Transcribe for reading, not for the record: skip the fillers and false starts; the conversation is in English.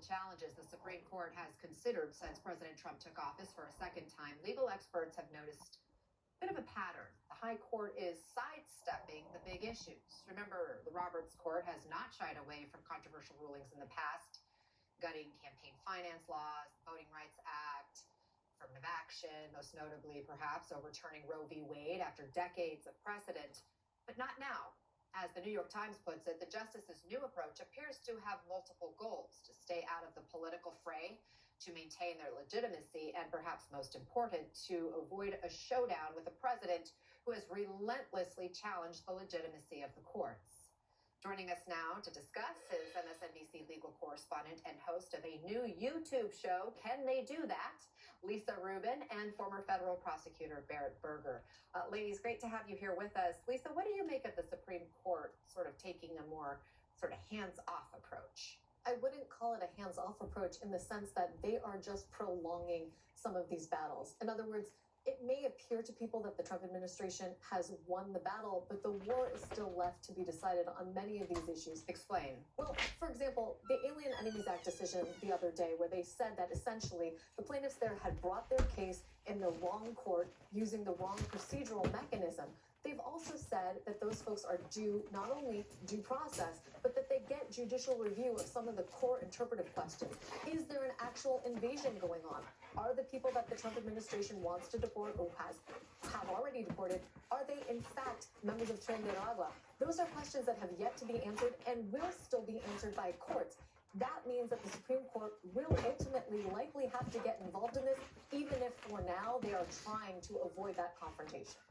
challenges the Supreme Court has considered since President Trump took office for a second time, legal experts have noticed a bit of a pattern. The High Court is sidestepping the big issues. Remember, the Roberts Court has not shied away from controversial rulings in the past, gutting campaign finance laws, Voting Rights Act, affirmative action, most notably perhaps overturning Roe v. Wade after decades of precedent, but not now. As the New York Times puts it, the justices' new approach appears to have multiple goals: to stay out of the political fray, to maintain their legitimacy, and perhaps most important, to avoid a showdown with a president who has relentlessly challenged the legitimacy of the courts. Joining us now to discuss is MSNBC legal correspondent and host of a new YouTube show, Can They Do That?, Lisa Rubin, and former federal prosecutor Barrett Berger. Ladies, great to have you here with us. Lisa, what do you make of the Supreme Court sort of taking a more sort of hands-off approach? I wouldn't call it a hands-off approach in the sense that they are just prolonging some of these battles. In other words, it may appear to people that the Trump administration has won the battle, but the war is still left to be decided on many of these issues. Explain. Well, for example, the Alien Enemies Act decision the other day, where they said that essentially the plaintiffs there had brought their case in the wrong court using the wrong procedural mechanism. They've also said that those folks are due not only due process, but that they get judicial review of some of the core interpretive questions. Is there an actual invasion going on? Are the people that the Trump administration wants to deport or have already deported, are they in fact members of Trinidad? Those are questions that have yet to be answered and will still be answered by courts. That means that the Supreme Court will ultimately likely have to get involved in this, even if for now they are trying to avoid that confrontation.